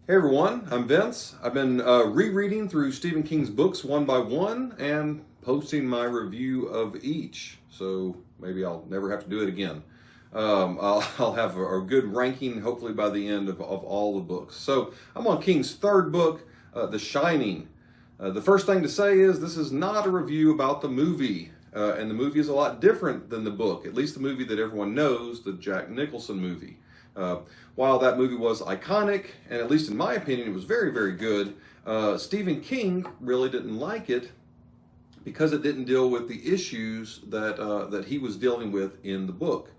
Hey everyone, I'm Vince. I've been rereading through Stephen King's books one by one and posting my review of each. So maybe I'll never have to do it again. I'll have a good ranking hopefully by the end of all the books. So I'm on King's third book, The Shining. The first thing to say is this is not a review about the movie. And the movie is a lot different than the book, at least the movie that everyone knows, the Jack Nicholson movie. While that movie was iconic, and at least in my opinion it was very, very good, Stephen King really didn't like it because it didn't deal with the issues that he was dealing with in the book.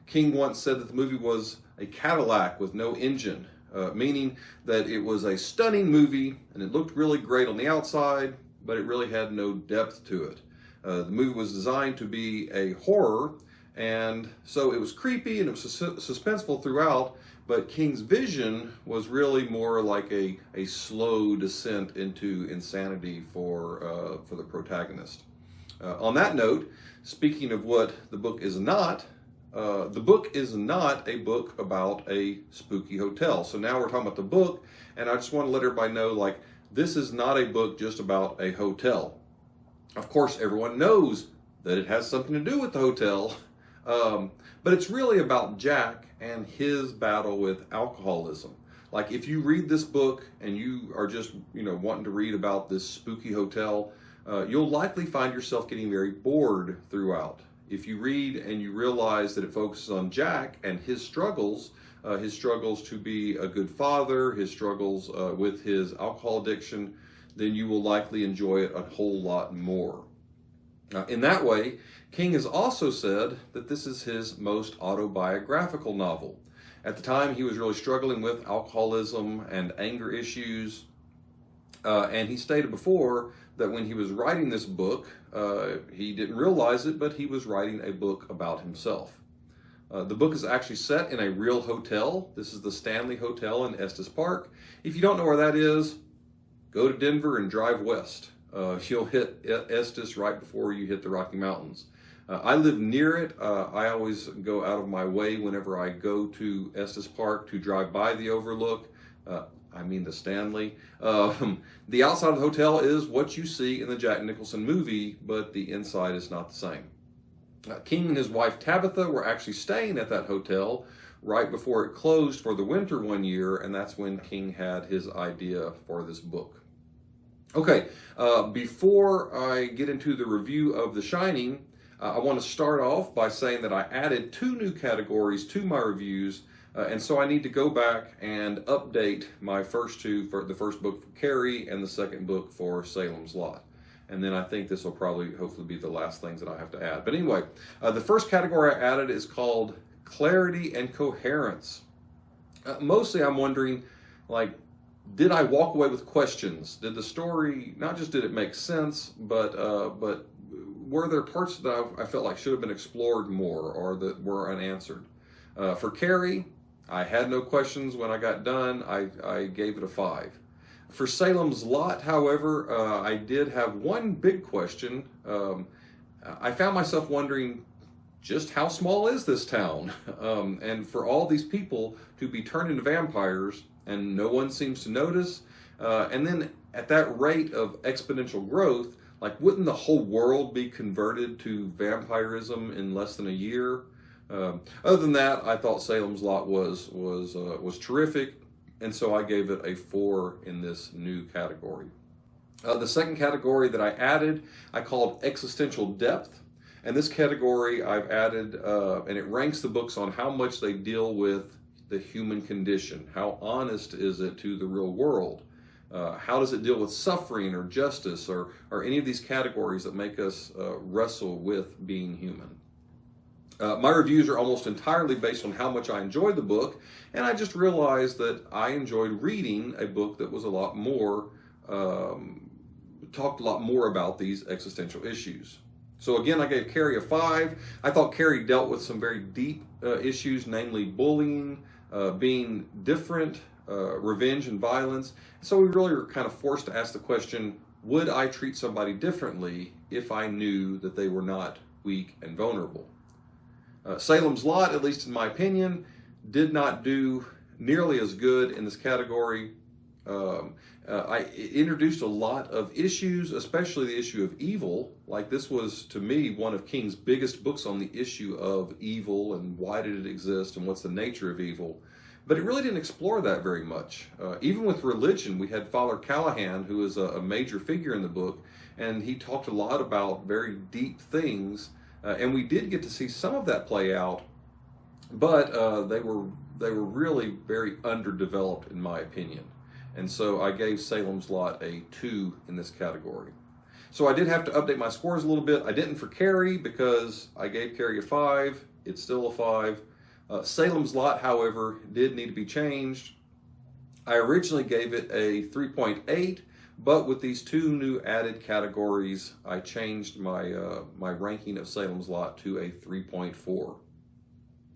King once said that the movie was a Cadillac with no engine, meaning that it was a stunning movie and it looked really great on the outside, but it really had no depth to it. The movie was designed to be a horror, and so it was creepy and it was suspenseful throughout, but King's vision was really more like a slow descent into insanity for the protagonist. On that note, speaking of what the book is not a book about a spooky hotel. So now we're talking about the book, and I just want to let everybody know, like, this is not a book just about a hotel. Of course, everyone knows that it has something to do with the hotel, but it's really about Jack and his battle with alcoholism. Like, if you read this book and you are just, wanting to read about this spooky hotel, you'll likely find yourself getting very bored throughout. If you read and you realize that it focuses on Jack and his struggles to be a good father, his struggles with his alcohol addiction, then you will likely enjoy it a whole lot more. In that way, King has also said that this is his most autobiographical novel. At the time, he was really struggling with alcoholism and anger issues, and he stated before that when he was writing this book, he didn't realize it, but he was writing a book about himself. The book is actually set in a real hotel. This is the Stanley Hotel in Estes Park. If you don't know where that is, go to Denver and drive west. You'll hit Estes right before you hit the Rocky Mountains. I live near it. I always go out of my way whenever I go to Estes Park to drive by the overlook. The Stanley. The outside of the hotel is what you see in the Jack Nicholson movie, but the inside is not the same. King and his wife Tabitha were actually staying at that hotel right before it closed for the winter one year, and that's when King had his idea for this book. Okay, before I get into the review of The Shining, I want to start off by saying that I added 2 new categories to my reviews, and so I need to go back and update my first 2, for the first book for Carrie and the second book for Salem's Lot. And then I think this will hopefully be the last things that I have to add. But anyway, the first category I added is called Clarity and Coherence. Mostly I'm wondering, like, did I walk away with questions? Did the story, not just did it make sense, but were there parts that I felt like should have been explored more or that were unanswered? For Carrie, I had no questions when I got done. I gave it a 5. For Salem's Lot, however, I did have one big question. I found myself wondering, just how small is this town? And for all these people to be turned into vampires and no one seems to notice, and then at that rate of exponential growth, like, wouldn't the whole world be converted to vampirism in less than a year? Other than that, I thought Salem's Lot was terrific, and so I gave it a 4 in this new category. The second category that I added, I called Existential Depth. And this category I've added, and it ranks the books on how much they deal with the human condition. How honest is it to the real world? How does it deal with suffering or justice or any of these categories that make us wrestle with being human? My reviews are almost entirely based on how much I enjoyed the book, and I just realized that I enjoyed reading a book that was a lot more, talked a lot more about these existential issues. So again, I gave Carrie a 5. I thought Carrie dealt with some very deep issues, namely bullying, being different, revenge and violence. So we really were kind of forced to ask the question, would I treat somebody differently if I knew that they were not weak and vulnerable? Salem's Lot, at least in my opinion, did not do nearly as good in this category. It introduced a lot of issues, especially the issue of evil. Like, this was, to me, one of King's biggest books on the issue of evil and why did it exist and what's the nature of evil. But it really didn't explore that very much. Even with religion, we had Father Callahan, who is a major figure in the book, and he talked a lot about very deep things, and we did get to see some of that play out, but they were really very underdeveloped, in my opinion. And so I gave Salem's Lot a 2 in this category. So I did have to update my scores a little bit. I didn't for Carrie because I gave Carrie a 5. It's still a 5. Salem's Lot, however, did need to be changed. I originally gave it a 3.8, but with these 2 new added categories, I changed my my ranking of Salem's Lot to a 3.4. All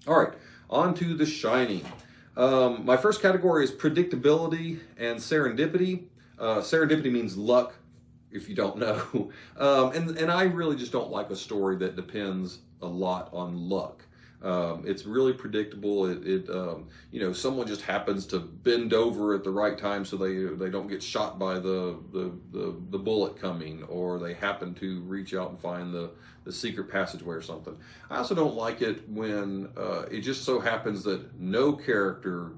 right, on to The Shining. My first category is predictability and serendipity. Serendipity means luck, if you don't know. And I really just don't like a story that depends a lot on luck. It's really predictable. You know, someone just happens to bend over at the right time so they don't get shot by the bullet coming, or they happen to reach out and find the secret passageway or something. I also don't like it when it just so happens that no character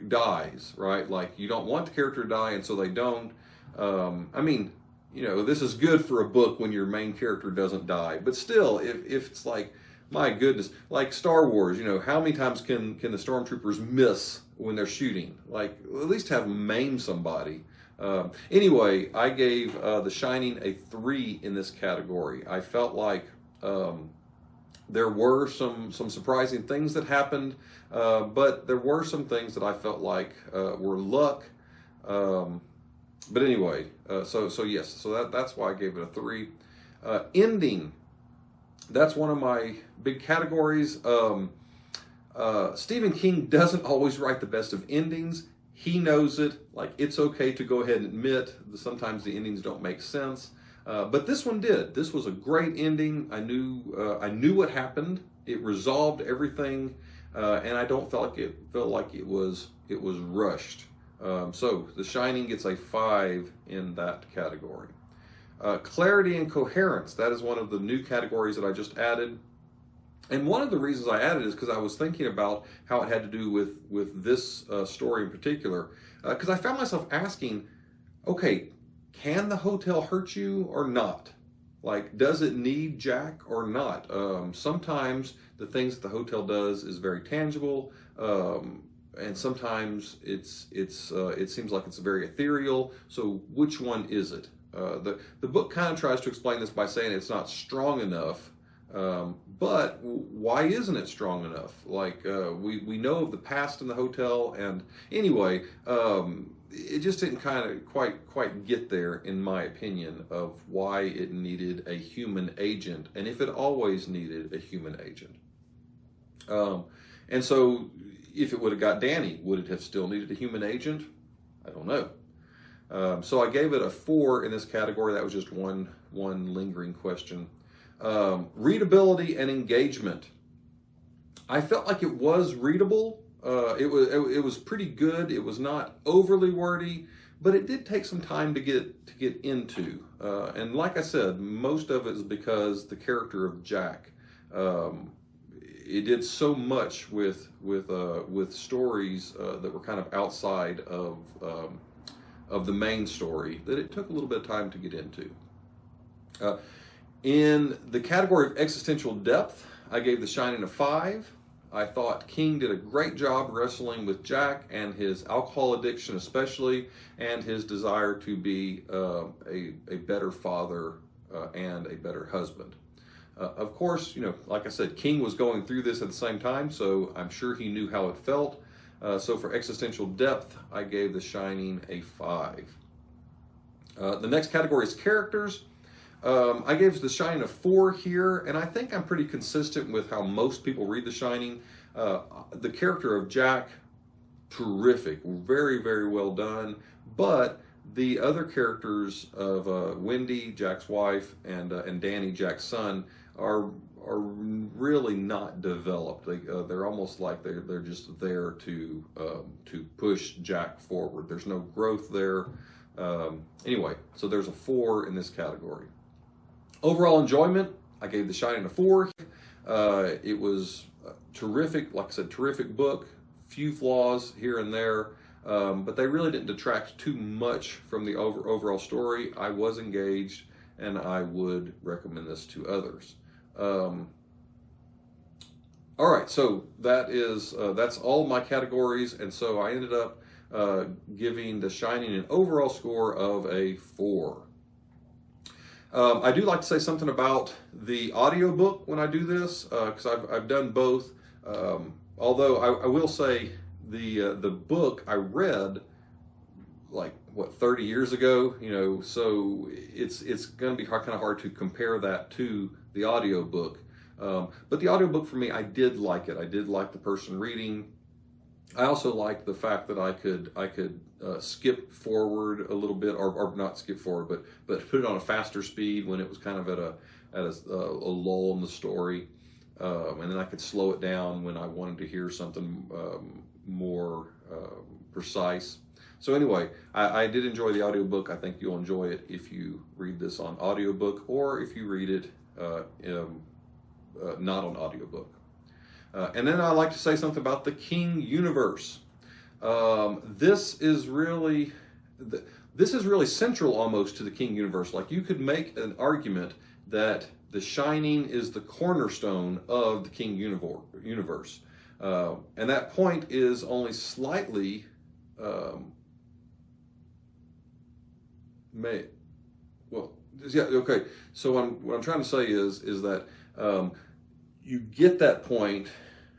dies, right? Like, you don't want the character to die, and so they don't. I mean, you know, this is good for a book when your main character doesn't die, but still, if it's like, my goodness, like Star Wars, you know, how many times can the stormtroopers miss when they're shooting? Like, at least have them maim somebody. Anyway, I gave The Shining a 3 in this category. I felt like there were some surprising things that happened, but there were some things that I felt like were luck. But anyway, so yes, so that's why I gave it a 3. Ending. That's one of my big categories. Stephen King doesn't always write the best of endings. He knows it. Like, it's okay to go ahead and admit that sometimes the endings don't make sense. But this one did. This was a great ending. I knew what happened. It resolved everything, and I don't feel like it was rushed. So The Shining gets a 5 in that category. Clarity and coherence, that is one of the new categories that I just added. And one of the reasons I added is because I was thinking about how it had to do with this story in particular. Because I found myself asking, okay, can the hotel hurt you or not? Like, does it need Jack or not? Sometimes the things that the hotel does is very tangible, and sometimes it seems like it's very ethereal. So which one is it? The book kind of tries to explain this by saying it's not strong enough, but why isn't it strong enough? Like, we know of the past in the hotel, and anyway, it just didn't kind of quite get there, in my opinion, of why it needed a human agent, and if it always needed a human agent. And so, if it would have got Danny, would it have still needed a human agent? I don't know. So I gave it a 4 in this category. That was just one lingering question. Readability and engagement. I felt like it was readable. It was pretty good. It was not overly wordy, but it did take some time to get into. And like I said, most of it is because the character of Jack. It did so much with stories that were kind of outside of the main story that it took a little bit of time to get into. In the category of existential depth, I gave The Shining a 5. I thought King did a great job wrestling with Jack and his alcohol addiction especially, and his desire to be a better father and a better husband. Of course, you know, like I said, King was going through this at the same time, so I'm sure he knew how it felt. So for existential depth, I gave The Shining a 5. The next category is characters. I gave The Shining a 4 here, and I think I'm pretty consistent with how most people read The Shining. The character of Jack, terrific, very, very well done, but the other characters of Wendy, Jack's wife, and Danny, Jack's son, are are really not developed. They're almost like they're just there to push Jack forward. There's no growth there. Anyway, so there's a 4 in this category. Overall enjoyment, I gave The Shining a 4. It was terrific, like I said, terrific book. Few flaws here and there, but they really didn't detract too much from the overall story. I was engaged, and I would recommend this to others. All right, so that's all my categories, and so I ended up giving The Shining an overall score of a 4. I do like to say something about the audiobook when I do this, because I've done both. Although I will say the book I read like 30 years ago, so it's going to be kind of hard to compare that to the audiobook. But the audiobook for me, I did like it. I did like the person reading. I also liked the fact that I could skip forward a little bit, or not skip forward, but put it on a faster speed when it was kind of at a lull in the story. And then I could slow it down when I wanted to hear something more precise. So anyway, I did enjoy the audiobook. I think you'll enjoy it if you read this on audiobook, or if you read it not on audiobook. And then I like to say something about the King universe. This is really central almost to the King universe. Like, you could make an argument that The Shining is the cornerstone of the King universe. And that point is only slightly okay. So what I'm trying to say is that you get that point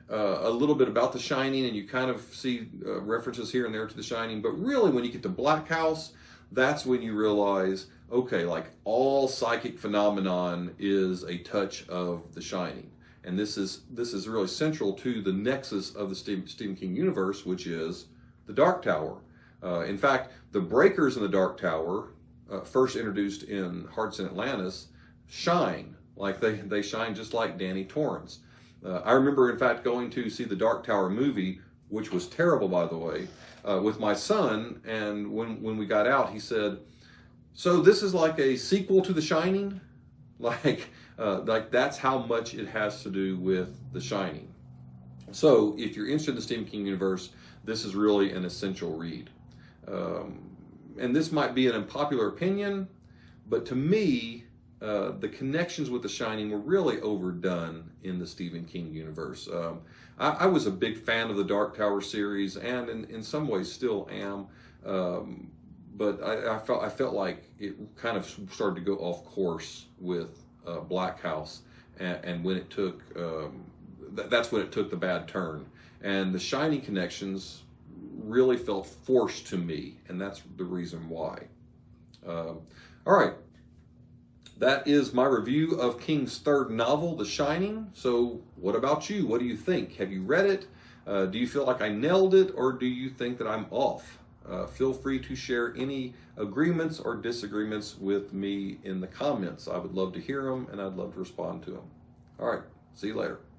a little bit about The Shining, and you kind of see references here and there to The Shining, but really when you get to Black House, that's when you realize, okay, like, all psychic phenomenon is a touch of The Shining. And this is really central to the nexus of the Stephen King universe, which is the Dark Tower. In fact, the breakers in the Dark Tower, first introduced in Hearts in Atlantis, shine. Like, they shine just like Danny Torrance. I remember, in fact, going to see the Dark Tower movie, which was terrible, by the way, with my son, and when we got out, he said, "So this is like a sequel to The Shining?" Like that's how much it has to do with The Shining. So if you're interested in the Stephen King universe, this is really an essential read. And this might be an unpopular opinion, but to me, the connections with The Shining were really overdone in the Stephen King universe. I was a big fan of the Dark Tower series, and in some ways still am. But I felt like it kind of started to go off course with Black House, and when it took that's when it took the bad turn. And the Shining connections really felt forced to me, and that's the reason why. All right. That is my review of King's third novel, The Shining. So what about you? What do you think? Have you read it? Do you feel like I nailed it, or do you think that I'm off? Feel free to share any agreements or disagreements with me in the comments. I would love to hear them, and I'd love to respond to them. All right. See you later.